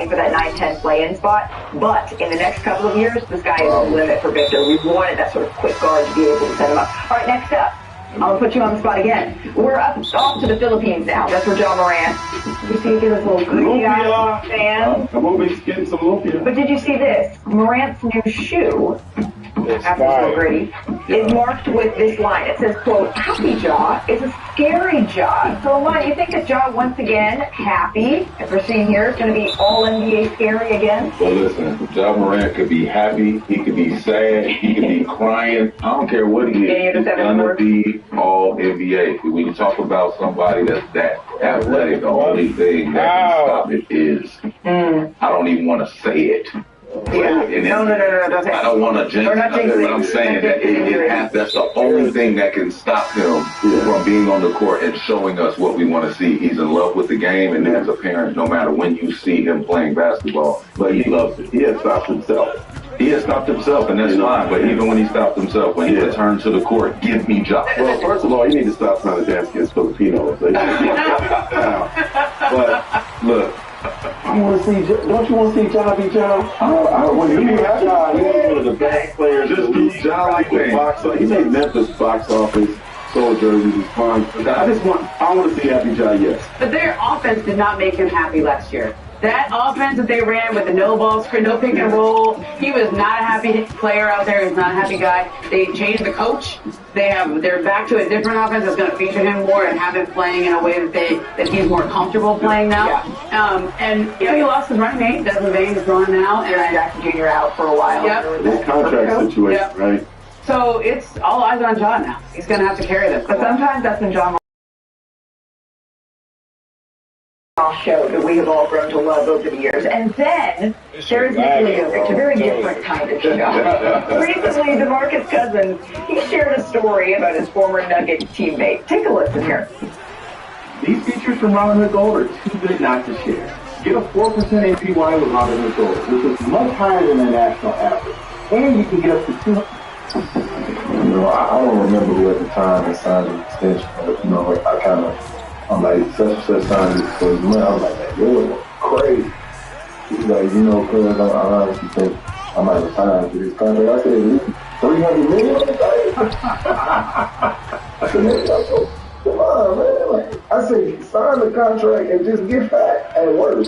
for that 9-10 play-in spot, but in the next couple of years, the sky is the limit for Victor. We wanted that sort of quick guard to be able to set him up. All right, next up, I'm going to put you on the spot again. We're off to the Philippines now. That's where John Morant. You see, give us a little goofy fan. I'm always getting some lumpia. But did you see this? Morant's new shoe, after so great, is marked with this line. It says, quote, "Happy Jaw is a scary Jaw." So, Alana, you think that Jaw, once again, happy, as we're seeing here, is going to be all NBA scary again? Well, listen, Ja Morant could be happy, he could be sad, he could be crying. I don't care what he is. He's going to be all NBA. When you talk about somebody that's that athletic, the only thing that can stop it is, I don't even want to say it. Yeah. No. I don't want to jinx nothing, but I'm saying that that's the only thing that can stop him from being on the court and showing us what we want to see. He's in love with the game, and as a parent, no matter when you see him playing basketball, but he loves it. He has stopped himself. He has stopped himself, and that's fine. But even when he stopped himself, when he returned to the court, give me Ja. Well, first of all, you need to stop trying to dance against Filipinos. But look, I want to see. Don't you want to see Ja be Ja? When you have Ja, he's one of the best players. Just do Ja like that. He made Memphis box office. Sold jerseys is fun. I want to see Happy Ja, yes. But their offense did not make him happy last year. That offense that they ran with the no ball screen, no pick and roll, he was not a happy player out there. He was not a happy guy. They changed the coach. They're back to a different offense that's going to feature him more and have him playing in a way that he's more comfortable playing now. Yeah. And he lost his running mate. Desmond Bain is gone now, and Jackson Jr. out for a while. Yep. This contract situation, right? So it's all eyes on John now. He's going to have to carry this. But sometimes that's when John show that we have all grown to love over the years. And then there's Nikola Jokic, a very different kind of show. Recently, DeMarcus Cousins, he shared a story about his former Nugget teammate. Take a listen here. These features from Robinhood Gold are too good not to share. Get a 4% APY with Robinhood Gold, which is much higher than the national average. And you can get up to 200. I don't remember who at the time had signed an extension, but, I'm like, such signed it for his money. I was like, man, you're crazy. He's like, cuz I honestly think I might retire for this contract. I said, $300 million? I said, man, come on, man. I said, sign the contract and just get back at work.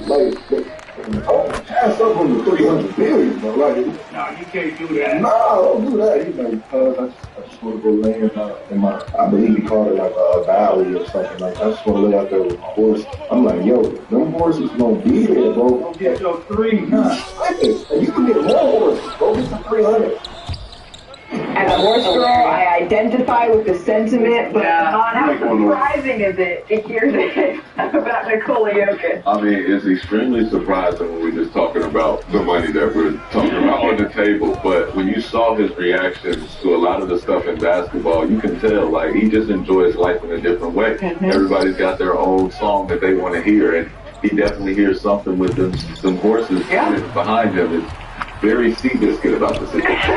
Pass up on the $300 million, bro. No, you can't do that. No, don't do that. He's like, I just want to go lay in my, I believe he called it like a valley or something. Like, I just want to lay out there with my horse. I'm like, yo, them horses gonna be there, bro. Go get your three. And you can get more horses. Go get some 300. As a horse girl, I identify with the sentiment, but how surprising is it to hear this about Nikola Jokic? I mean, it's extremely surprising when we're just talking about the money that we're talking about on the table. But when you saw his reactions to a lot of the stuff in basketball, you can tell, like, he just enjoys life in a different way. Everybody's got their own song that they want to hear, and he definitely hears something with some horses behind him. It's very Seabiscuit about the situation.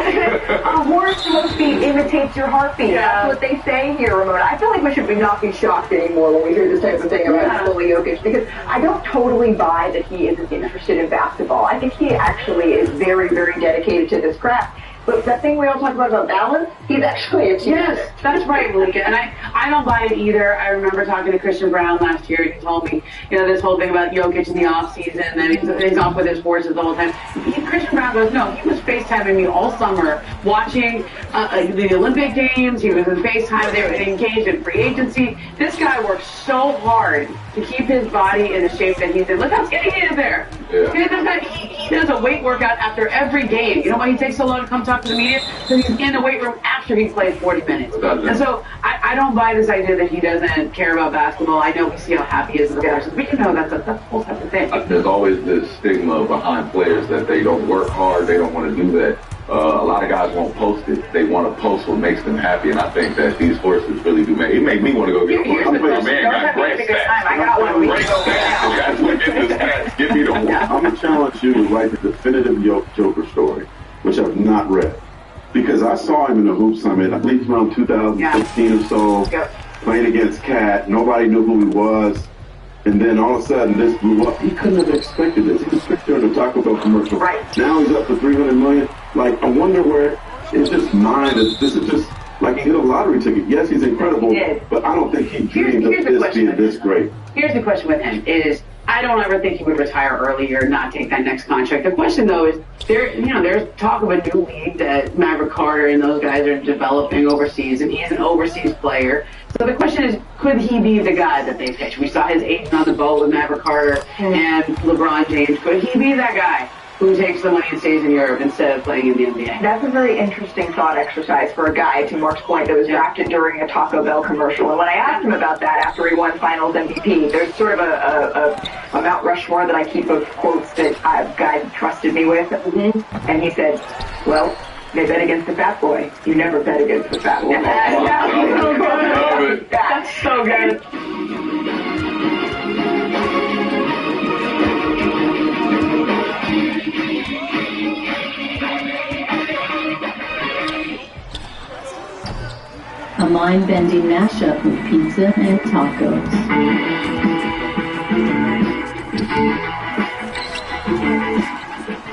A horse heartbeat imitates your heartbeat. That's what they say here, Ramona. I feel like we should not be shocked anymore when we hear this type of thing about Nikola Jokic, because I don't totally buy that he isn't interested in basketball. I think he actually is very, very dedicated to this craft. But that thing we all talk about balance, he's actually achieved. Yes, that's right, Malika. And I don't buy it either. I remember talking to Christian Brown last year, and he told me, this whole thing about Jokic in the offseason, and he's off with his horses the whole time. Christian Brown goes, no, he was FaceTiming me all summer, watching the Olympic Games. He was in FaceTime. They were engaged in free agency. This guy works so hard to keep his body in the shape that he's in. Look how skinny he is there. Yeah. He does a weight workout after every game. You know why he takes so long to come talk to the media? Because he's in the weight room after he plays 40 minutes. And so I don't buy this idea that he doesn't care about basketball. I know we see how happy he is with the guys, but that's a whole separate thing. There's always this stigma behind players that they don't work hard, they don't want to do that. A lot of guys won't post it. They want to post what makes them happy, and I think that these horses really do make. It made me want to go get a horse. My man got great stats. I got one. Great stats. Guys, look at the stats. Give me the horse. I'm going to challenge you to write the definitive Joker story, which I've not read. Because I saw him in the Hoop Summit, I believe around 2016 or so, playing against Cat. Nobody knew who he was. And then all of a sudden, this blew up. He couldn't have expected this. He was pictured in a Taco Bell commercial. Right. Now he's up for $300 million. Like, I wonder where it's just mine. This is just like he hit a lottery ticket. Yes, he's incredible, but I don't think he dreamed of this being this great. Here's the question with him is, I don't ever think he would retire early or not take that next contract. The question, though, is there's talk of a new league that Maverick Carter and those guys are developing overseas, and he's an overseas player. So the question is, could he be the guy that they pitch? We saw his agent on the boat with Maverick Carter and LeBron James. Could he be that guy who takes the money and stays in Europe instead of playing in the NBA? That's a very interesting thought exercise for a guy, to Mark's point, that was drafted during a Taco Bell commercial. And when I asked him about that after he won Finals MVP, there's sort of a Mount Rushmore that I keep of quotes that guys trusted me with. And he said, well, they bet against the fat boy. You never bet against the fat boy. That's so good. A mind-bending mashup of pizza and tacos.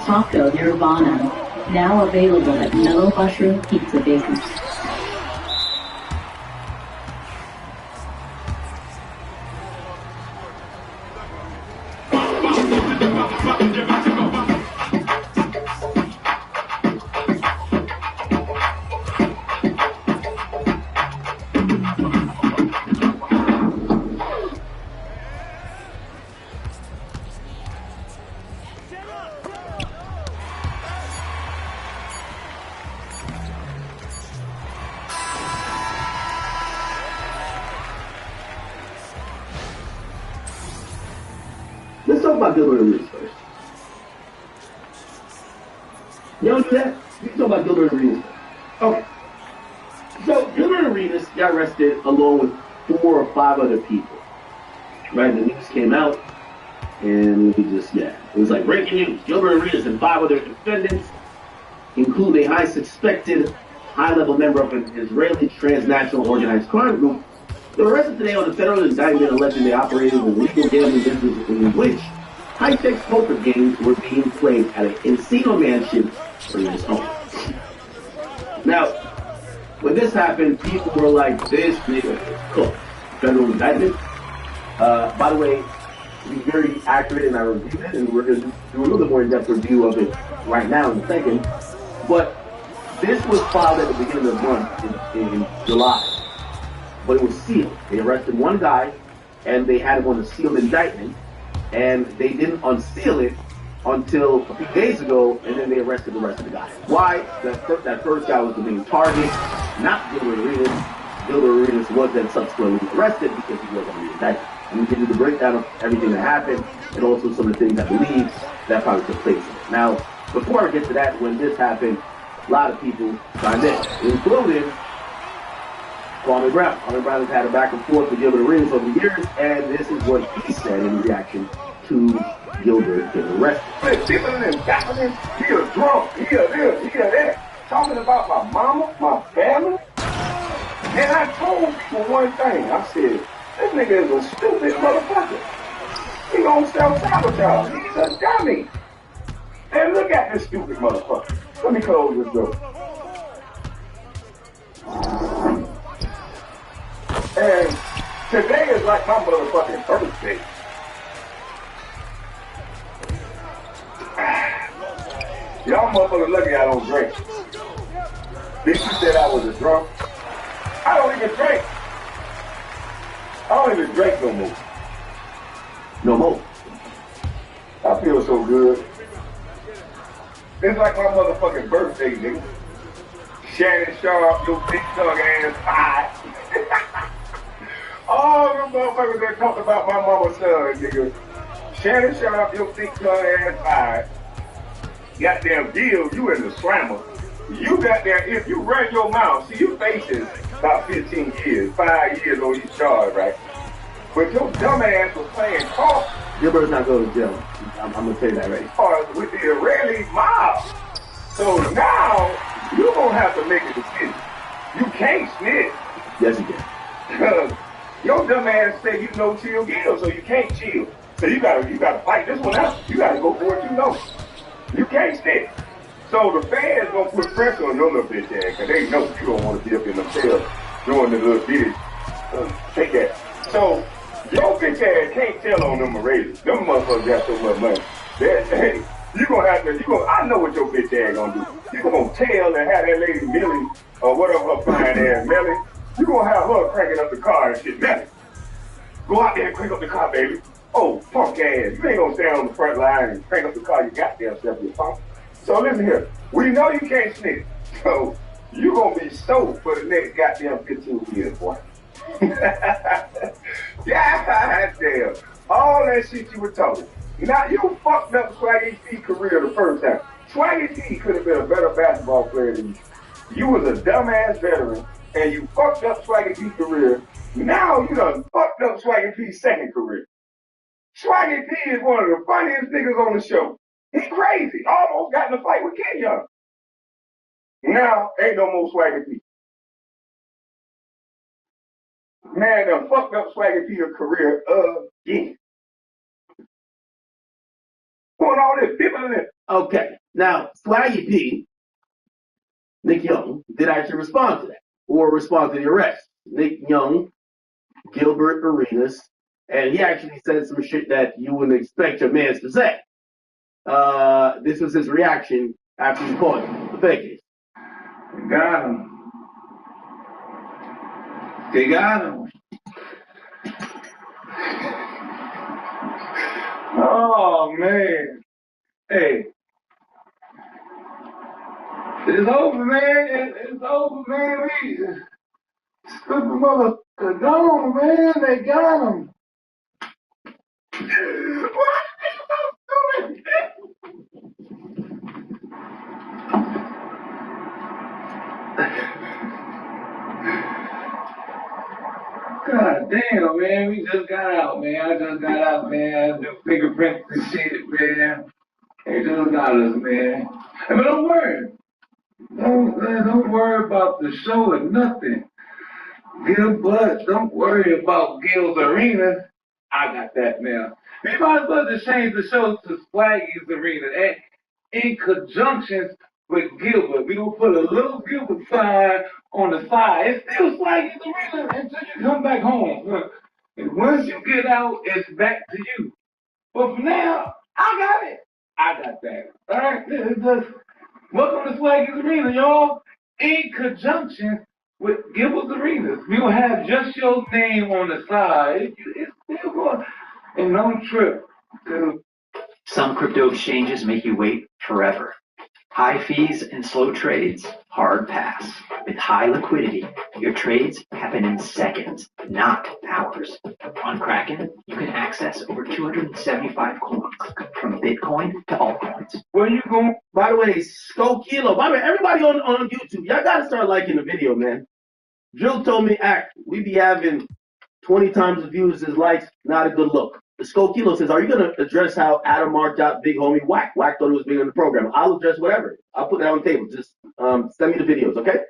Taco Nirvana, now available at Mellow Mushroom Pizza Bakers. Let's talk about Gilbert Arenas first. You don't do that? We can talk about Gilbert Arenas first. Okay. So Gilbert Arenas got arrested along with 4 or 5 other people. Right? The news came out, and we just, it was like breaking news. Gilbert Arenas and 5 other defendants, including a high suspected high-level member of an Israeli transnational organized crime group, they were arrested today on a federal indictment alleging they operated an illegal gambling business in which high-tech poker games were being played at an Encino mansion in his home. Now, when this happened, people were like, this nigga is cooked. Federal indictment. By the way, to be very accurate, and I reviewed it, and we're going to do a little bit more in-depth review of it right now in a second. But this was filed at the beginning of the month in July. But it was sealed. They arrested one guy, and they had him on a sealed indictment, and they didn't unseal it until a few days ago, and then they arrested the rest of the guys. Why? That first guy was the main target, not Gilbert Arenas. Gilbert Arenas was then subsequently arrested because he was on the indictment. And we can do the breakdown of everything that happened, and also some of the things I believe that probably took place. Now, before I get to that, when this happened, a lot of people signed in, including Kwame Brown. Kwame Brown has had a back and forth with Gilbert Arenas over the years, and this is what he said in reaction to Gilbert getting arrested. Dipping and dapping, he a drunk, he a this, he a that, talking about my mama, my family. And I told people one thing, I said, this nigga is a stupid motherfucker. He gonna self-sabotage, he's a dummy. And look at this stupid motherfucker. Let me close this door. And today is like my motherfucking birthday. Y'all motherfuckers lucky I don't drink. Bitch, you said I was a drunk. I don't even drink. I don't even drink no more. No more. I feel so good. It's like my motherfucking birthday, nigga. Shannon Sharp, your big tongue ass pie. All them motherfuckers that talk about my mama's son, nigga. Shannon Sharp, your big tongue ass pie. Goddamn deal, you in the slammer. You got there, if you run your mouth, see you facing about 15 years, 5 years on each charge, right? But your dumb ass was playing golf. Gilbert's not going to jail. I'm going to tell you that right. With the Israeli mob. So now, you're going to have to make a decision. You can't snitch. Yes, you can. Because Your dumb ass say you know chill Gil, so you can't chill. So you gotta fight this one out. You gotta go for what you know. You can't stick. So the fans gonna put pressure on your little bitch ass, cause they know you don't want to be up in the field doing the little bitty. Take that. So your bitch ass can't tell on them Raiders. Them motherfuckers got so much money. Hey, I know what your bitch ass gonna do. You gonna tell and have that lady Millie, or whatever her fine ass Millie, you gonna have her cranking up the car and shit. Millie, go out there and crank up the car, baby. Oh, punk ass. You ain't gonna stand on the front line and crank up the car you goddamn self, you punk. So listen here. We know you can't snitch. So you gonna be stoked for the next goddamn 15 years, boy. God damn. All that shit you were talking. Now, you fucked up Swaggy P's career the first time. Swaggy P could have been a better basketball player than you. You was a dumbass veteran, and you fucked up Swaggy P's career. Now you done fucked up Swaggy P's second career. Swaggy P is one of the funniest niggas on the show. He crazy. Almost got in a fight with Kenyon. Now, ain't no more Swaggy P. Man, done fucked up Swaggy P's career again. Doing all this bibbling. Okay, now Swaggy P, Nick Young, did actually respond to that, or respond to the arrest. Nick Young, Gilbert Arenas, and he actually said some shit that you wouldn't expect your man to say. This was his reaction after he caught the fake case. Got him. They got him. Oh, man. Hey. It's over, man. It's over, man. Stupid mother gone, man. They got him. What? God damn, man, we just got out, man. I just got out, man. The fingerprints and shit, man. They just got us, man. But don't worry. Don't worry about the show or nothing. Gil Butts, don't worry about Gil's Arena. I got that now. We might as well just change the show to Swaggy's Arena. In conjunction with Gilbert. We gonna put a little Gilbert sign on the side. It's still Swaggy's Arena until you come back home. And once you get out, it's back to you. But for now, I got it. I got that. All right? It's just, welcome to Swaggy's Arena, y'all. In conjunction with Gilbert's Arenas. We will have just your name on the side. It's still going. And no trip. Some crypto exchanges make you wait forever. High fees and slow trades, hard pass. With high liquidity, your trades happen in seconds, not hours. On Kraken, you can access over 275 coins, from Bitcoin to altcoins. Where you going? By the way, Skull Kilo. By the way, everybody on YouTube, y'all gotta start liking the video, man. Jill told me, we be having 20 times the views as likes, not a good look. The Skull Kilo says, are you going to address how Adam marked out Big Homie Whack? Whack thought it was big on the program. I'll address whatever. I'll put that on the table. Just send me the videos, okay?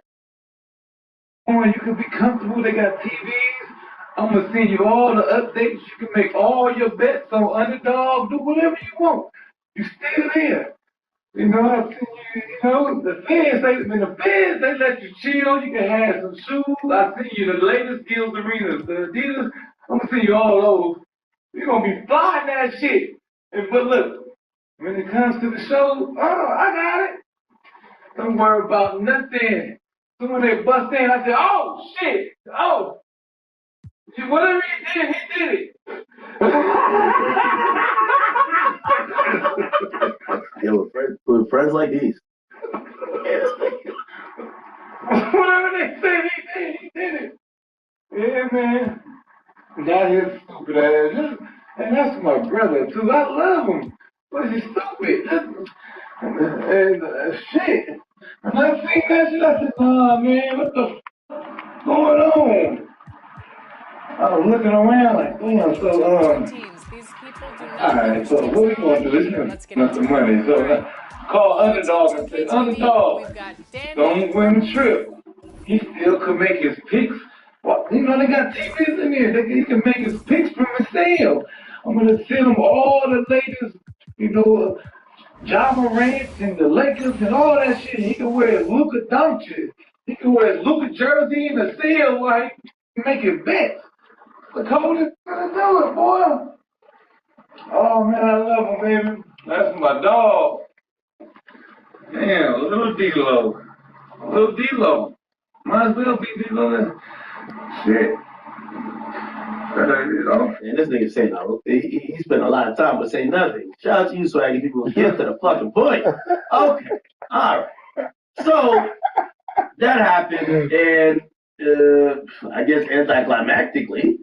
Oh, you can be comfortable. They got TVs. I'm going to send you all the updates. You can make all your bets on Underdog. Do whatever you want. You still there. You know, the feds, they let you chill. You can have some shoes. I send you the latest Gil's Arenas, the Adidas. I'm going to send you all those. You're going to be flying that shit. But look, when it comes to the show, I got it. Don't worry about nothing. So when they bust in, I say, oh, shit. Oh. Whatever he did it. Yo, friends like these. Whatever they said, he did it. Yeah, man. Got his stupid ass. And that's my brother, too. I love him. But he's stupid. And shit. When I seen that shit, I said, nah, man, what the f going on? I was looking around like, damn, so, alright, so what we going to do? This is not the money. So, call Underdog and say, Underdog, don't win the trip. He still could make his picks Well, you know, they got TVs in there. You can make his picks from his cell. I'm going to send him all the latest, you know, Ja Morant and the Lakers and all that shit. He can wear Luka Doncic. He can wear his Luka jersey in the cell while he making bets. The coldest gonna do it, boy. Oh, man, I love him, baby. That's my dog. Damn, little D-Lo. Little D-Lo. Might as well be D-Lo. Shit. And this nigga say no. He spent a lot of time but say nothing. Shout out to you, Swaggy. People get to the fucking point. Okay. All right. So that happened, and I guess anticlimactically,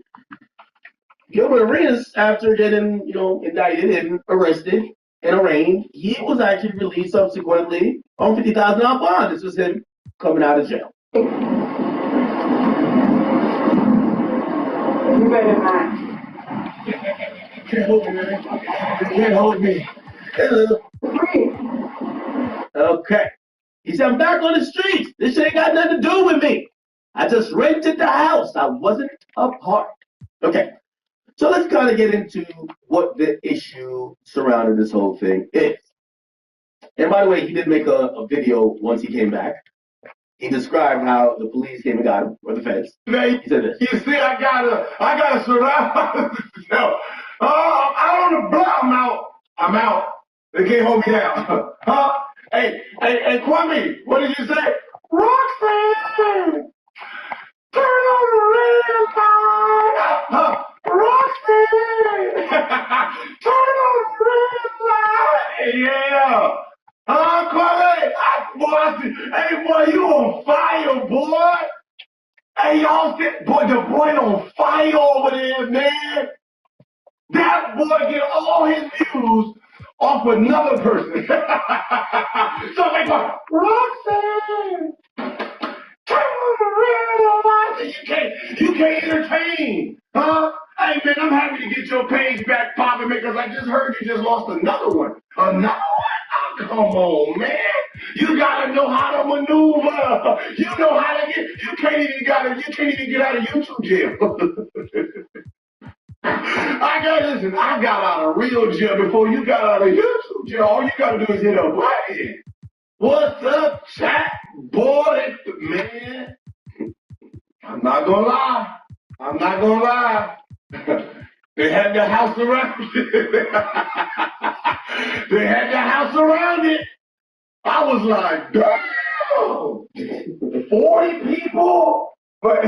Gilbert Arenas, after getting, you know, indicted and arrested and arraigned, he was actually released subsequently on $50,000 bond. This was him coming out of jail. You better not. You can't hold me, man. You can't hold me. Okay. He said, I'm back on the streets. This shit ain't got nothing to do with me. I just rented the house. I wasn't a part. Okay. So let's kind of get into what the issue surrounding this whole thing is. And by the way, he did make a video once he came back. He described how the police came and got him, or the feds. He said this. You see, I gotta surround. No. I'm on the block. I'm out. They can't hold me down. Huh? Hey, Kwame, what did you say? Roxanne! Turn on the red light! Huh? Roxanne! Turn on the red light! Yeah! Huh, Kwame? Hey, boy, you on fire, boy! Hey, y'all, boy, the boy on fire over there, man! That boy get all his views off another person. So they go, Roxanne, turn on the red light. You can't entertain, huh? Hey man, I'm happy to get your page back popping because I just heard you just lost another one. Another one? Oh, come on, man. You gotta know how to maneuver. You know how to get. You can't even get out of YouTube jail. I got out of real jail before you got out of YouTube jail. All you gotta do is hit a button. What's up, chat? Boy, man. I'm not gonna lie. They had the house around it. I was like, damn, 40 people? But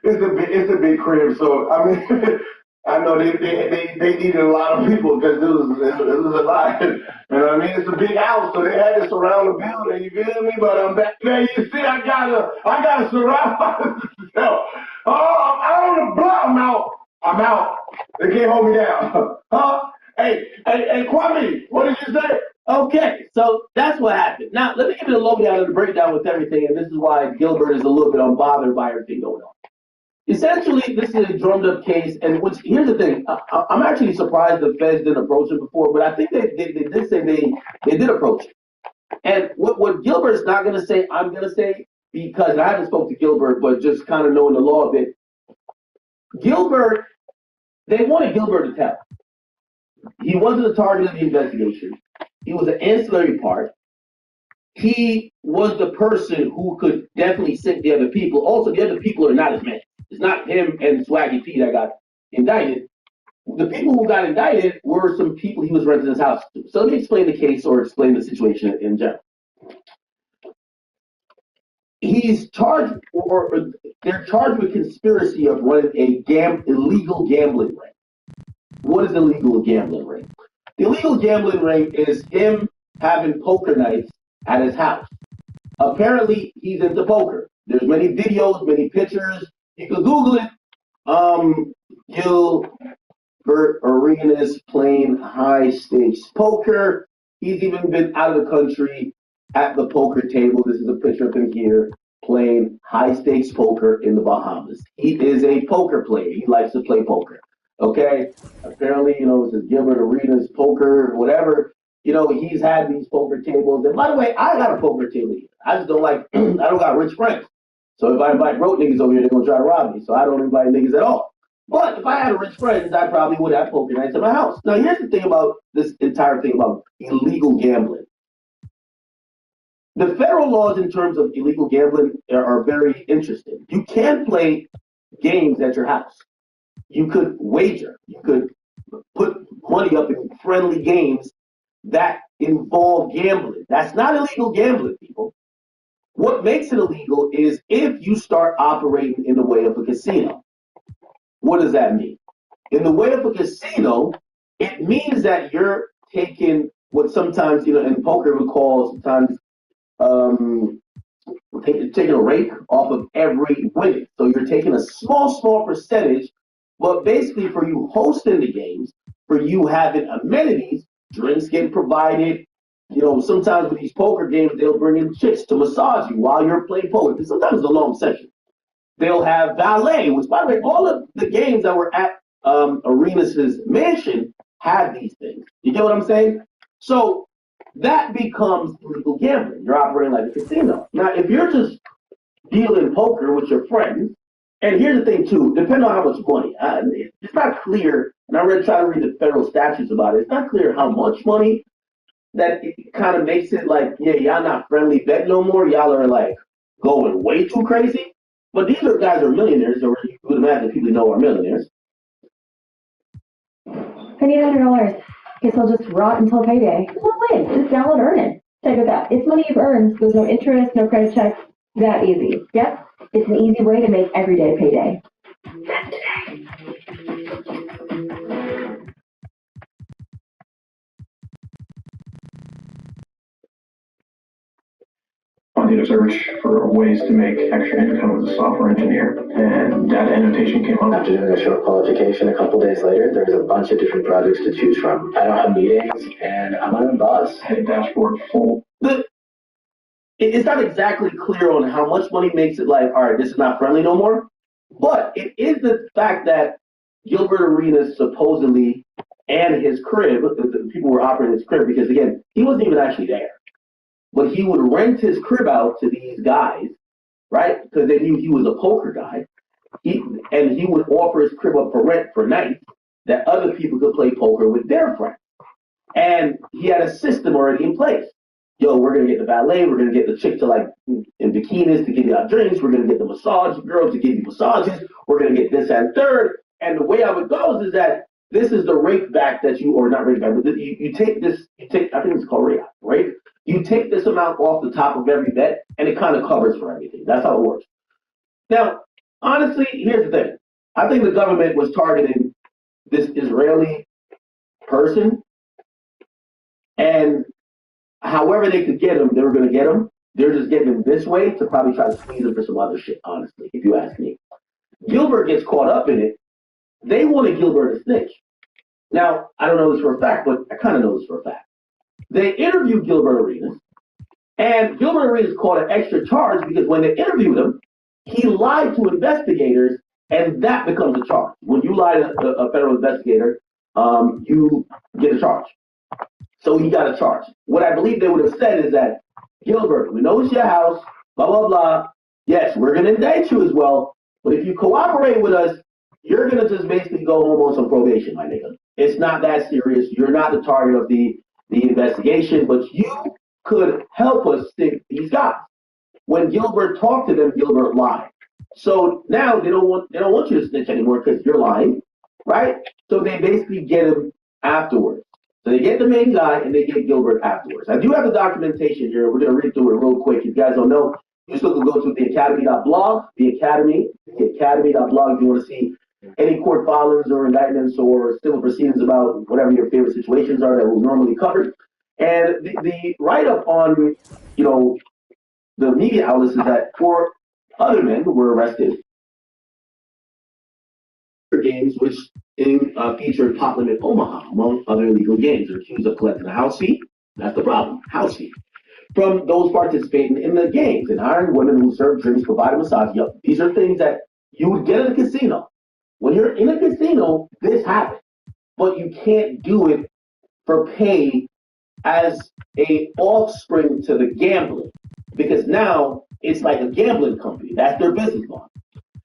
it's a big crib, so I mean I know they needed a lot of people because it was a lot. You know what I mean? It's a big house, so they had to surround the building. You feel me? But I'm back there. You see, I gotta surround myself. Oh, I'm on the block. I'm out. They can't hold me down. Huh? Hey, Kwame, what did you say? Okay, so that's what happened. Now, let me give you the lowdown and the breakdown with everything, and this is why Gilbert is a little bit unbothered by everything going on. Essentially, this is a drummed up case, and here's the thing. I'm actually surprised the feds didn't approach it before, but I think they did say they did approach it. And what Gilbert's not going to say, I'm going to say, because I haven't spoke to Gilbert, but just kind of knowing the law a bit. Gilbert, they wanted Gilbert to tell. He wasn't the target of the investigation. He was an ancillary part. He was the person who could definitely sink the other people. Also, the other people are not his men. It's not him and Swaggy P that got indicted. The people who got indicted were some people he was renting his house to. So let me explain the case or explain the situation in general. He's charged, or they're charged with conspiracy of running a illegal gambling ring. What is illegal gambling ring? The illegal gambling ring is him having poker nights at his house. Apparently, he's into poker. There's many videos, many pictures. You can Google it. Gilbert Arenas playing high stakes poker. He's even been out of the country at the poker table. This is a picture of him here playing high stakes poker in the Bahamas. He is a poker player. He likes to play poker. Okay? Apparently, it says Gilbert Arenas poker, whatever. He's had these poker tables. And by the way, I got a poker table here. I just don't I don't got rich friends. So if I invite broke niggas over here, they're gonna try to rob me. So I don't invite niggas at all. But if I had rich friends, I probably would have poker nights at my house. Now here's the thing about this entire thing about illegal gambling. The federal laws in terms of illegal gambling are very interesting. You can play games at your house. You could wager. You could put money up in friendly games that involve gambling. That's not illegal gambling, people. What makes it illegal is if you start operating in the way of a casino. What does that mean? In the way of a casino, it means that you're taking what sometimes, in poker we call sometimes taking a rake off of every winning. So you're taking a small percentage, but basically for you hosting the games, for you having amenities, drinks get provided. Sometimes with these poker games, they'll bring in chicks to massage you while you're playing poker. Because sometimes it's a long session. They'll have valet, which, by the way, all of the games that were at Arenas' mansion have these things. You get what I'm saying? So that becomes illegal gambling. You're operating like a casino. Now, if you're just dealing poker with your friends, and here's the thing, too, depending on how much money, it's not clear, and I try to read the federal statutes about it, it's not clear how much money that it kind of makes it like, yeah, y'all not friendly bet no more. Y'all are like going way too crazy. But these are guys who are millionaires, or you would imagine people you know are millionaires. I need $100. Guess I'll just rot until payday. No way. Just download Earnin. Check it out. It's money you've earned. There's no interest, no credit checks. That easy. Yep. It's an easy way to make everyday payday. That's today. I did a search for ways to make extra income as a software engineer, and data annotation came up. After doing a short qualification, a couple days later, there's a bunch of different projects to choose from. I don't have meetings, and I'm my own boss. Head dashboard full. It's not exactly clear on how much money makes it like, all right, this is not friendly no more. But it is the fact that Gilbert Arenas supposedly and his crib, the people were operating his crib, because again, he wasn't even actually there. But he would rent his crib out to these guys, right? Because they knew he was a poker guy. He would offer his crib up for rent for nights that other people could play poker with their friends. And he had a system already in place. Yo, we're going to get the valet. We're going to get the chick to like in bikinis to give you our drinks. We're going to get the massage girl to give you massages. We're going to get this and third. And the way how it goes is that this is the rake back that you, or not rake back, but you take this, I think it's called rake, right? You take this amount off the top of every bet, and it kind of covers for everything. That's how it works. Now, honestly, here's the thing. I think the government was targeting this Israeli person, and however they could get him, they were going to get him. They're just getting him this way to probably try to squeeze him for some other shit, honestly, if you ask me. Gilbert gets caught up in it. They wanted Gilbert to snitch. Now, I don't know this for a fact, but I kind of know this for a fact. They interviewed Gilbert Arenas, and Gilbert Arenas caught an extra charge because when they interviewed him, he lied to investigators, and that becomes a charge. When you lie to a federal investigator, you get a charge. So he got a charge. What I believe they would have said is that, Gilbert, we know it's your house, blah, blah, blah. Yes, we're going to indict you as well, but if you cooperate with us, you're going to just basically go home on some probation, my nigga. It's not that serious. You're not the target of the investigation, but you could help us stick these guys. When Gilbert talked to them, Gilbert lied. So now they don't want you to snitch anymore because you're lying, right? So they basically get him afterwards. So they get the main guy and they get Gilbert afterwards. I do have the documentation here. We're going to read through it real quick. If you guys don't know, you still can go to theacademy.blog, theacademy.blog if you want to see any court filings or indictments or civil proceedings about whatever your favorite situations are that we'll normally cover. And the write-up on, the media outlets is that 4 other men were arrested for games which featured pot limit Omaha, among other illegal games. They're accused of collecting a house fee. That's the problem, house fee. From those participating in the games and hiring women who serve drinks, provide a massage. Yep, these are things that you would get in a casino. When you're in a casino, this happens, but you can't do it for pay as a offspring to the gambling, because now it's like a gambling company. That's their business model.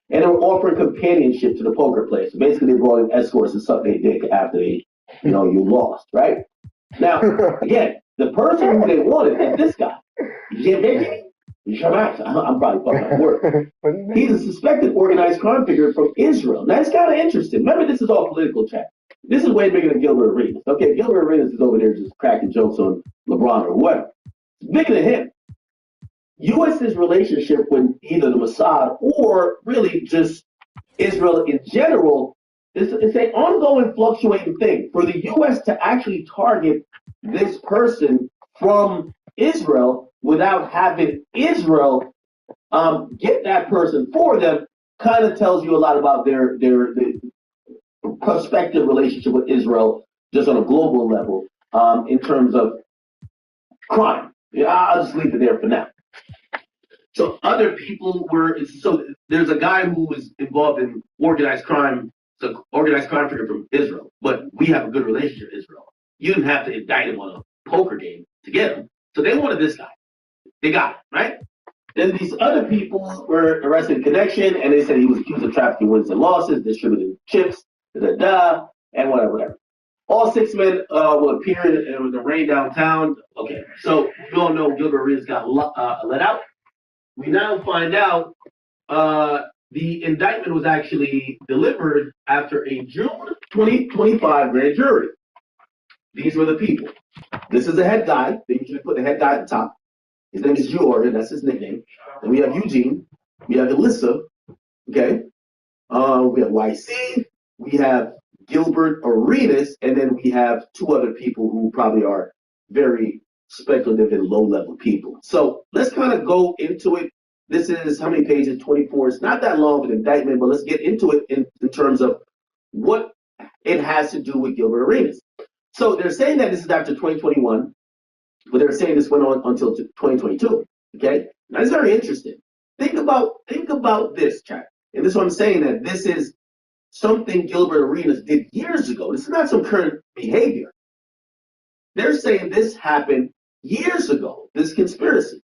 And they were offering companionship to the poker players. So basically, they brought in escorts and sucked their dick after they, you lost, right? Now, again, the person who they wanted is this guy. I'm probably fucking my word. He's a suspected organized crime figure from Israel. Now, it's kind of interesting. Remember, this is all political chat. This is way bigger than Gilbert Arenas. Okay, Gilbert Arenas is over there just cracking jokes on LeBron or whatever. It's bigger than him. U.S.'s relationship with either the Mossad or really just Israel in general is an ongoing fluctuating thing. For the U.S. to actually target this person from Israel without having Israel get that person for them kind of tells you a lot about their prospective relationship with Israel just on a global level in terms of crime. I'll just leave it there for now. So other people there's a guy who was involved in organized crime, so organized crime figure from Israel, but we have a good relationship with Israel. You didn't have to indict him on a poker game to get him. So they wanted this guy. They got him, right? Then these other people were arrested in connection, and they said he was accused of trafficking wins and losses, distributing chips, and whatever. All 6 men will appear in the rain downtown. Okay, so we all know Gilbert Arenas got let out. We now find out the indictment was actually delivered after a June 2025 grand jury. These were the people. This is the head guy. They usually put the head guy at the top. His name is Jordan. That's his nickname. And we have Eugene. We have Alyssa. Okay. We have YC. We have Gilbert Arenas. And then we have 2 other people who probably are very speculative and low-level people. So let's kind of go into it. This is how many pages? 24. It's not that long of an indictment, but let's get into it in terms of what it has to do with Gilbert Arenas. So they're saying that this is after 2021, but they're saying this went on until 2022. Okay, now it's very interesting. Think about this, chat. And this is what I'm saying, that this is something Gilbert Arenas did years ago. This is not some current behavior. They're saying this happened years ago. This conspiracy,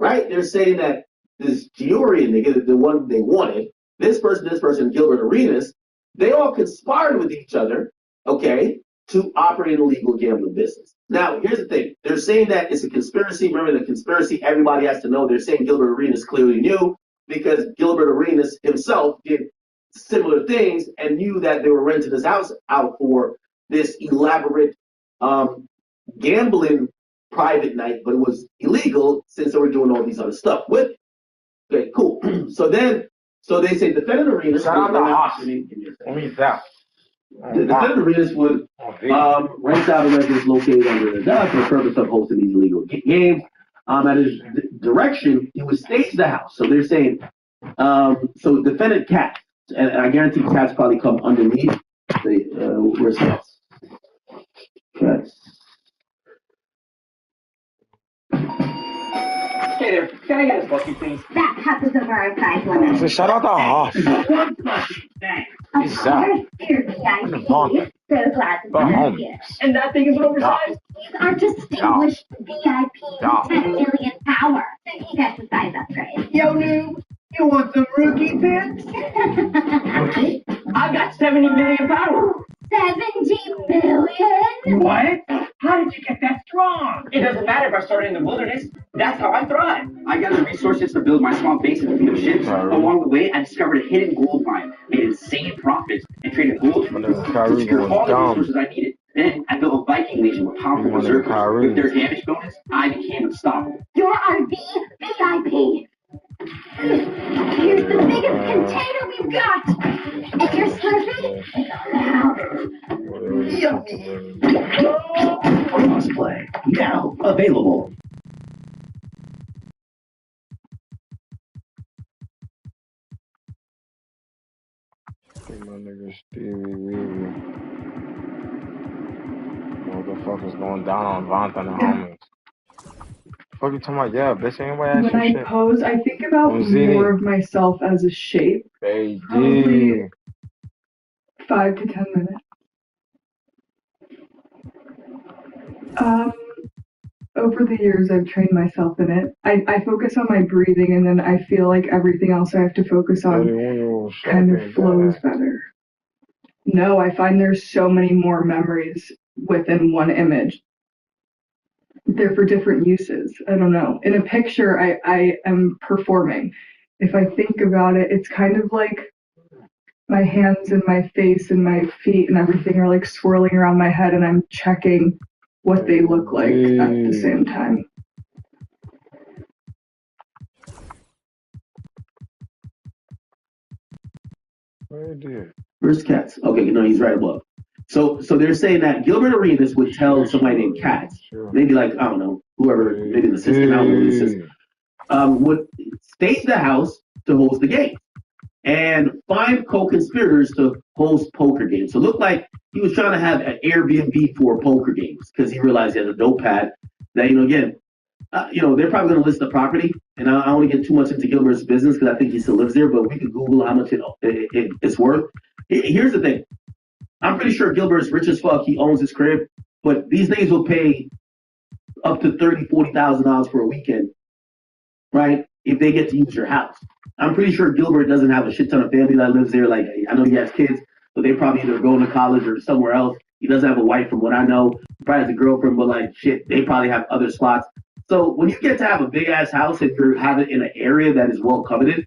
right? They're saying that this Giori nigga, the one they wanted, this person, Gilbert Arenas, they all conspired with each other, okay, to operate an illegal gambling business. Now, here's the thing. They're saying that it's a conspiracy. Remember, the conspiracy, everybody has to know. They're saying Gilbert Arenas clearly knew because Gilbert Arenas himself did similar things and knew that they were renting his house out for this elaborate gambling private night, but it was illegal since they were doing all these other stuff with it. Okay, cool. So they say defendant Arenas. The defendant Arenas would rent out a residence located under the dock for the purpose of hosting these illegal games. At his direction, he would stage the house. So they're saying, so defendant Cat, and I guarantee Cat's probably come underneath. Where's Cat's? Cat's. Hey there, can I get a slushy, please? That cup is over our size limit. So shut out the house. One slushy, thanks. Of course, dear VIP. So glad to be here. And that thing is oversized? He's our distinguished VIP with 10 million power. So he gets a size upgrade. Yo, noob, you want some rookie pips? Rookie? I got 70 million power. 70 million? What? How did you get that strong? It doesn't matter if I started in the wilderness. That's how I thrive. I got the resources to build my small base and fleet of ships. Along the way, I discovered a hidden gold mine, made insane profits, and traded gold to secure all the resources I needed. Then I built a Viking legion with powerful berserkers. With their damage bonus, I became unstoppable. You're our VIP. Here's the biggest container we've got. If you're Slurpee, it's Yummy. Crossplay, now available. My nigga Stevie Weavy. What the fuck is going down on Vaughn and the homies? Fuck you talking about? Yeah, bitch, ain't nobody ask you When I shit. pose, I think about more of myself as a shape. Baby. Probably 5 to 10 minutes. over the years, I've trained myself in it. I focus on my breathing, and then I feel like everything else I have to focus on kind of flows better. No, I find there's so many more memories within one image. They're for different uses. I don't know. In a picture, I am performing. If I think about it, it's kind of like my hands and my face and my feet and everything are like swirling around my head, and I'm checking what they look like at the same time. Where's Katz? Okay, no, he's right above. So they're saying that Gilbert Arenas would tell somebody named Katz, maybe like, I don't know, whoever, maybe an assistant, I don't know who the assistant, would stage the house to host the game and find co-conspirators to host poker games. So it looked like he was trying to have an Airbnb for poker games because he realized he had a notepad that, again, they're probably going to list the property, and I don't want to get too much into Gilbert's business because I think he still lives there, but we could Google how much it's worth. Here's the thing. I'm pretty sure Gilbert's rich as fuck. He owns his crib, but these niggas will pay up to $30,000, $40,000 for a weekend, right? If they get to use your house. I'm pretty sure Gilbert doesn't have a shit ton of family that lives there. Like, I know he has kids, but they probably either going to college or somewhere else. He doesn't have a wife from what I know. He probably has a girlfriend, but like, shit, they probably have other spots. So when you get to have a big ass house and you have it in an area that is well coveted,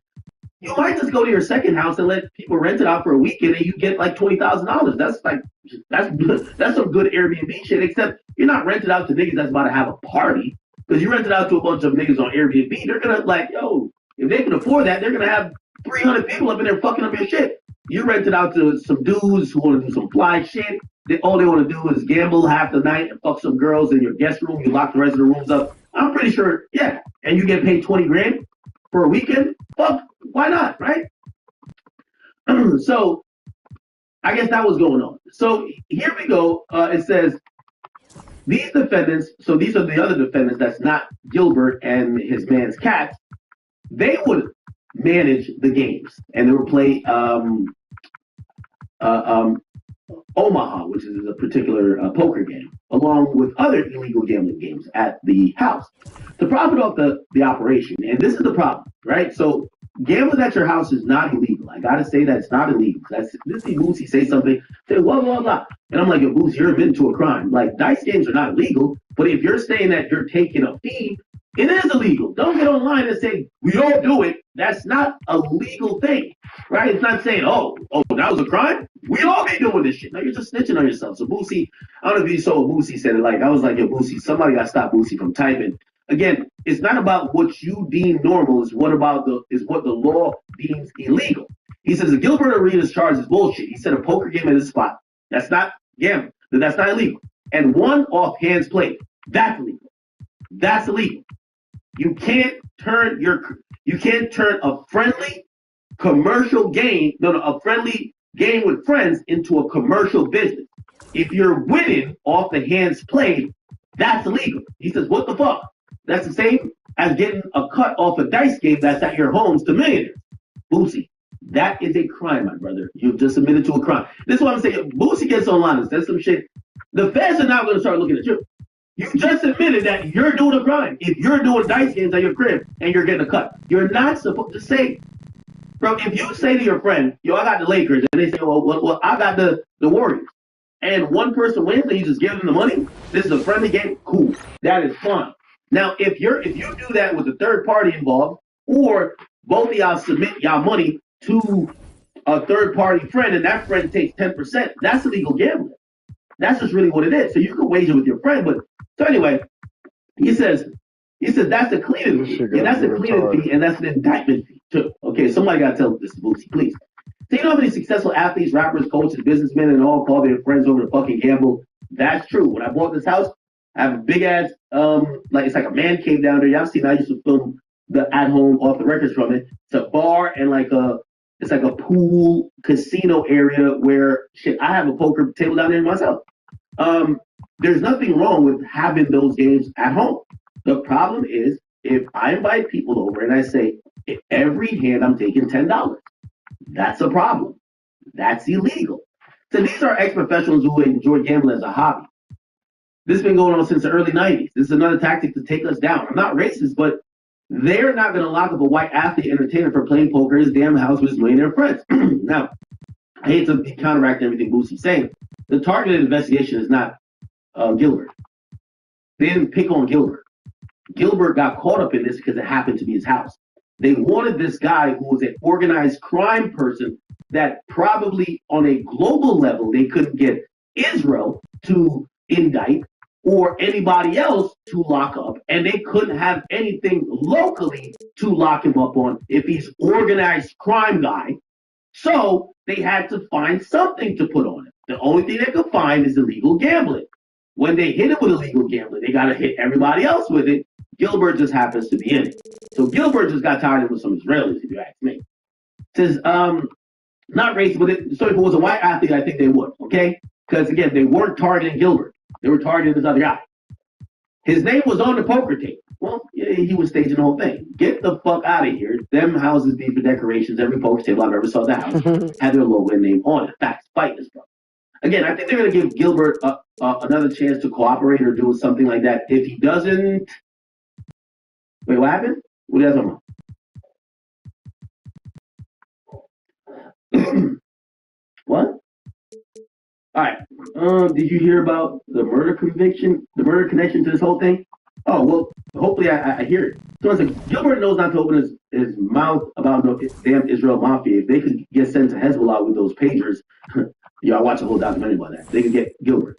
you might just go to your second house and let people rent it out for a weekend and you get like $20,000. That's some good Airbnb shit, except you're not rented out to niggas that's about to have a party. Because you rent it out to a bunch of niggas on Airbnb, they're gonna like, yo, if they can afford that, they're gonna have 300 people up in there fucking up your shit. You rent it out to some dudes who want to do some fly shit. All they want to do is gamble half the night and fuck some girls in your guest room. You lock the rest of the rooms up. I'm pretty sure, yeah. And you get paid $20,000 for a weekend. Fuck, why not, right? So I guess that was going on. So here we go. It says these defendants. So these are the other defendants. That's not Gilbert and his man's Katz. They would manage the games, and they would play Omaha, which is a particular poker game, along with other illegal gambling games at the house to profit off the operation. And this is the problem, right? So gambling at your house is not illegal. I gotta say that it's not illegal. This see Boosie say something, say blah blah blah, and I'm like, yo, Boosie, you're admitting to a crime. Like, dice games are not illegal, but if you're saying that you're taking a fee, it is illegal. Don't get online and say we don't do it. That's not a legal thing, right? It's not saying, oh, that was a crime. We all be doing this shit. No, you're just snitching on yourself. So Boosie, I don't know if you saw what Boosie said. Like, I was like, yo, Boosie, somebody got to stop Boosie from typing. Again, it's not about what you deem normal. It's what the law deems illegal. He says the Gilbert Arenas charge is bullshit. He said a poker game at his spot. That's not gambling. That's not illegal. And one off hands played. That's illegal. That's illegal. You can't turn a friendly commercial game, a friendly game with friends into a commercial business. If you're winning off the hands played, that's illegal. He says, what the fuck? That's the same as getting a cut off a dice game that's at your homes to millionaires. Boosie, that is a crime, my brother. You've just admitted to a crime. This is what I'm saying. Boosie gets online and says some shit. The feds are not going to start looking at you. You just admitted that you're doing a crime. If you're doing dice games at your crib and you're getting a cut, you're not supposed to say, bro, if you say to your friend, yo, I got the Lakers, and they say, well I got the Warriors, and one person wins and you just give them the money, this is a friendly game, cool. That is fine. Now, if you do that with a third party involved, or both of y'all submit y'all money to a third party friend and that friend takes 10%, that's illegal gambling. That's just really what it is. So you can wager with your friend, but so anyway, he says that's a cleaning fee, and that's a cleaning fee, and that's an indictment fee too. Okay, somebody got to tell this to Boosie, please. So you know how many successful athletes, rappers, coaches, businessmen, and all call their friends over to fucking gamble? That's true. When I bought this house, I have a big ass like it's like a man cave down there. Y'all seen I used to film the at home off the records from it. It's a bar and it's like a pool casino area where shit. I have a poker table down there myself. There's nothing wrong with having those games at home. The problem is if I invite people over and I say every hand I'm taking $10, that's a problem. That's illegal. So these are ex-professionals who enjoy gambling as a hobby. This has been going on since the early 90s. This is another tactic to take us down. I'm not racist, but they're not going to lock up a white athlete entertainer for playing poker in his damn house with his millionaire friends. Now, I hate to counteract everything Boosie's saying. The targeted investigation is not Gilbert. They didn't pick on Gilbert. Gilbert got caught up in this because it happened to be his house. They wanted this guy who was an organized crime person that probably on a global level they couldn't get Israel to indict or anybody else to lock up, and they couldn't have anything locally to lock him up on if he's organized crime guy. So they had to find something to put on it. The only thing they could find is illegal gambling. When they hit it with illegal gambling, they got to hit everybody else with it. Gilbert just happens to be in it. So Gilbert just got tired of it with some Israelis, if you ask me. Says, not racist, but so if it was a white athlete, I think they would, okay? Because again, they weren't targeting Gilbert. They were targeting this other guy. His name was on the poker tape. Well, yeah, he was staging the whole thing. Get the fuck out of here. Them houses be for decorations. Every poker table I've ever saw the house had their logo and name on it. Facts, fight this, bro. Again, I think they're going to give Gilbert another chance to cooperate or do something like that. If he doesn't... Wait, what happened? What are you guys talking about? What? All right. Did you hear about the murder conviction, the murder connection to this whole thing? Oh, well, hopefully I hear it. So it's like Gilbert knows not to open his mouth about no damn Israel mafia. If they could get sent to Hezbollah with those pagers, I watched a whole documentary about that. They could get Gilbert.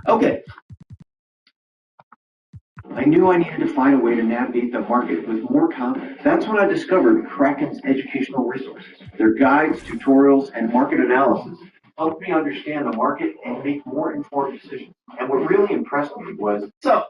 Okay. I knew I needed to find a way to navigate the market with more confidence. That's when I discovered Kraken's educational resources. Their guides, tutorials, and market analysis helped me understand the market and make more informed decisions. And what really impressed me was... So,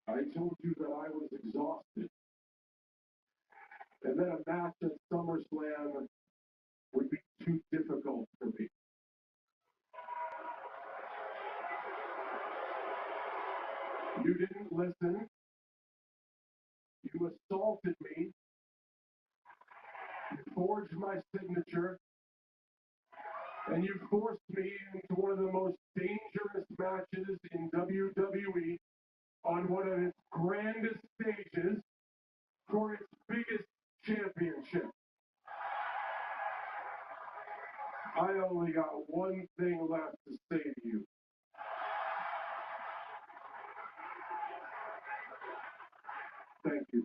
I told you that I was exhausted, and that a match at SummerSlam would be too difficult for me. You didn't listen. You assaulted me. You forged my signature. And you forced me into one of the most dangerous matches in WWE on one of its grandest stages for its biggest championship. I only got one thing left to say to you. Thank you.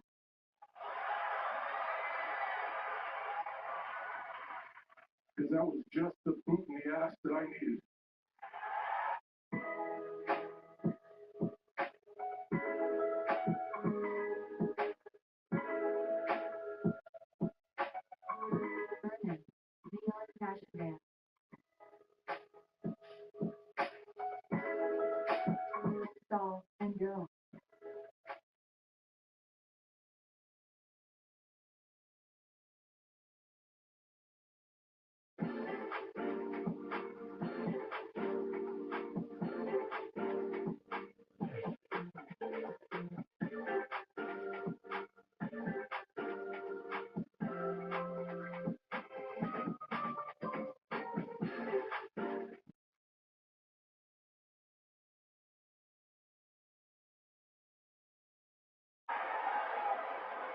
Because that was just the boot in the ass that I needed. Stall and go.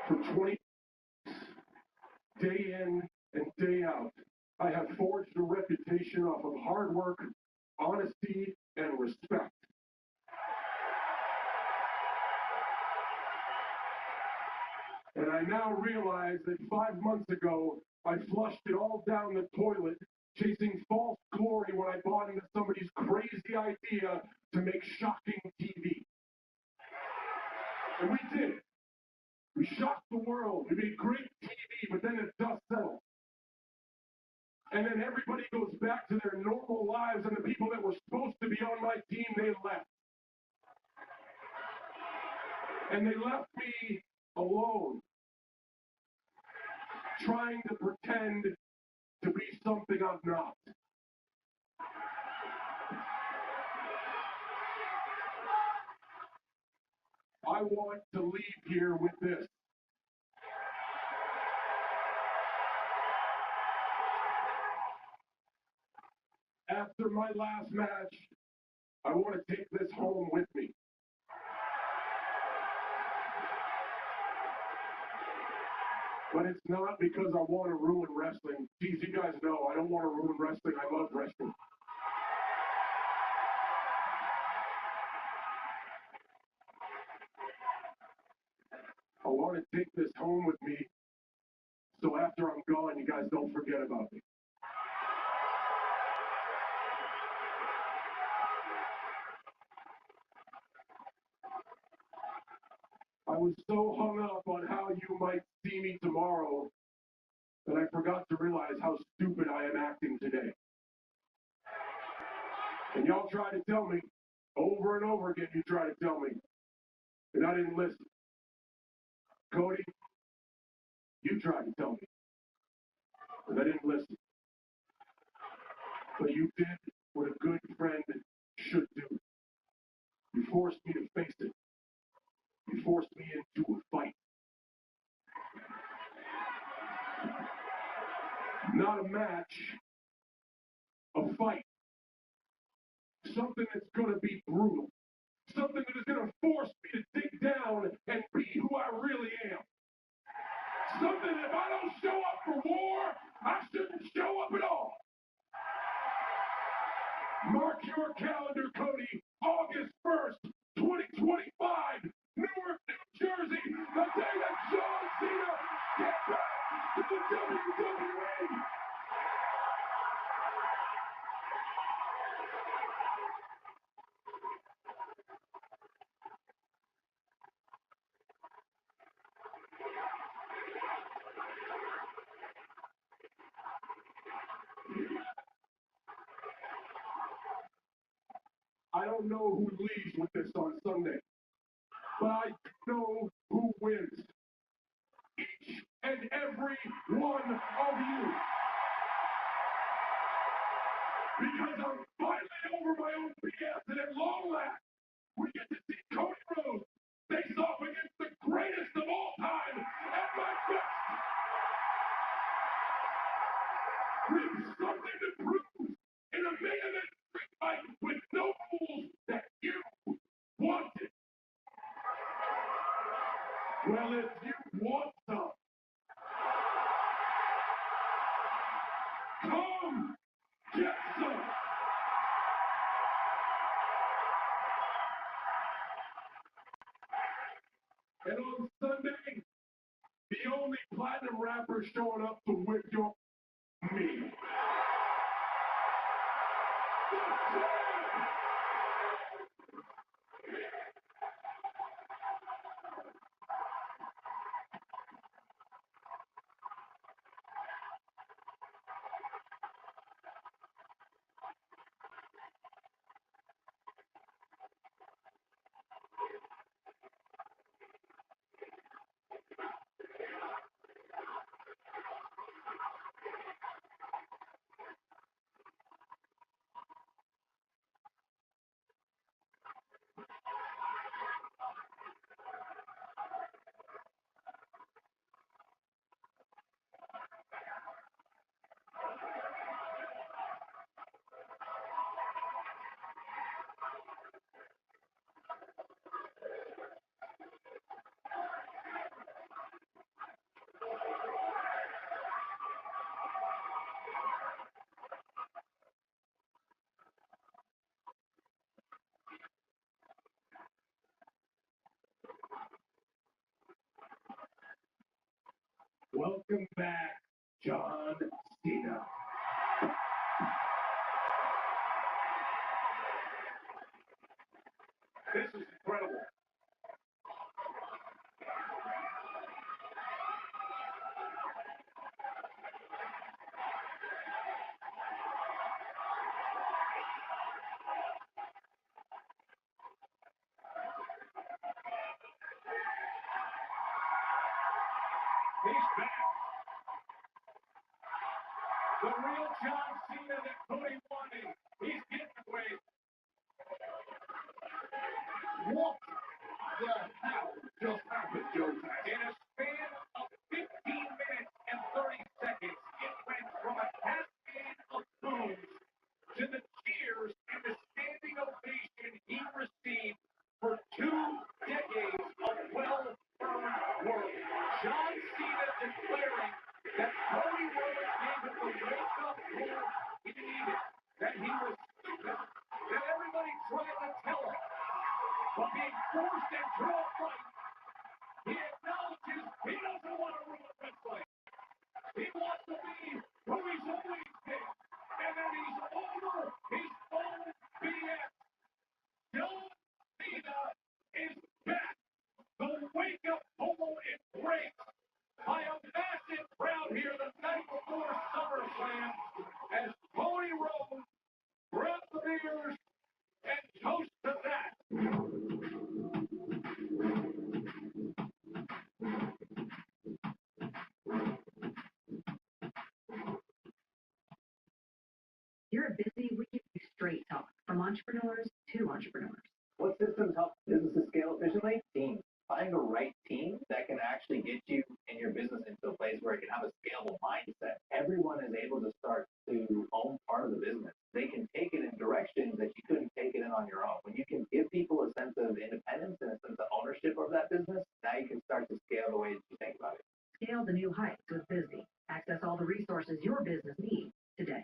For 20 day in and day out, I have forged a reputation off of hard work, honesty, and respect. And I now realize that 5 months ago, I flushed it all down the toilet, chasing false glory when I bought into somebody's crazy idea to make shocking TV. And we did it. We shocked the world. We made great TV, but then the dust settled. And then everybody goes back to their normal lives, and the people that were supposed to be on my team, they left. And they left me alone, trying to pretend to be something I'm not. I want to leave here with this. After my last match, I want to take this home with me. But it's not because I want to ruin wrestling. Geez, you guys know I don't want to ruin wrestling. I love wrestling. I want to take this home with me so after I'm gone, you guys don't forget about me. I was so hung up on how you might see me tomorrow that I forgot to realize how stupid I am acting today. And y'all try to tell me, over and over again, you try to tell me, and I didn't listen. Cody, you tried to tell me, and I didn't listen. But you did what a good friend should do. You forced me to face it. You forced me into a fight. Not a match, a fight. Something that's going to be brutal. Something that is going to force me to dig down and be who I really am. Something that if I don't show up for war, I shouldn't show up at all. Mark your calendar, Cody, August 1st, 2025, Newark, New Jersey, the day that John Cena gets back to the WWE. I don't know who leads with this on Sunday, but I know who wins. Each and every one of you. Because I'm finally over my own BS, and at long last, we get to see Cody Rhodes face off against the greatest of all time at my best. With something to prove in a main event street fight with no rules that you wanted. Well, if you want some, come get some. And on Sunday, the only platinum rapper showing up to whip your me. Welcome back, John Cena. This is incredible. He's back. The real John Cena that Cody wanted. He's getting away. What the hell just happened, Joe? In a span of 15 minutes and 30 seconds, it went from a cascade of boos to the cheers and the standing ovation he received for 2 decades of well-earned work. John Cena declaring that Cody Rhodes gave him the wake-up call he needed, that he was stupid, that everybody tried to tell him. But being forced into a fight, he acknowledges he doesn't want to ruin wrestling. He wants to be who he's always been, and that he's over his own BS. John Cena is back. The wake-up call is great. By a massive crowd here the night before SummerSlam as Cody Rhodes grabs the beers and toasts to that. You're busy, we give you straight talk from entrepreneurs to entrepreneurs. What systems help businesses scale efficiently? Teams. Find the right team that can actually get you and your business into a place where it can have a scalable mindset. Everyone is able to start to own part of the business. They can take it in directions that you couldn't take it in on your own. When you can give people a sense of independence and a sense of ownership of that business, now you can start to scale the way that you think about it. Scale to new heights with Busy. Access all the resources your business needs today.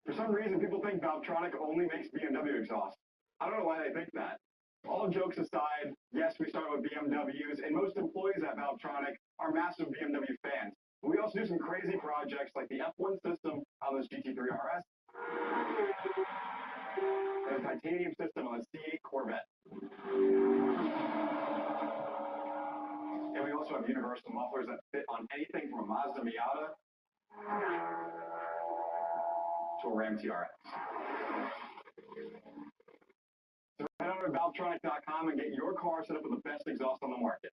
For some reason, people think Valvetronic only makes BMW exhaust. I don't know why they think that. All jokes aside, yes, we start with BMWs, and most employees at Valvetronic are massive BMW fans. We also do some crazy projects like the F1 system on this GT3 RS, and the titanium system on the C8 Corvette. And we also have universal mufflers that fit on anything from a Mazda Miata turbo Ram TRX. So head over to Valvetronic.com and get your car set up with the best exhaust on the market.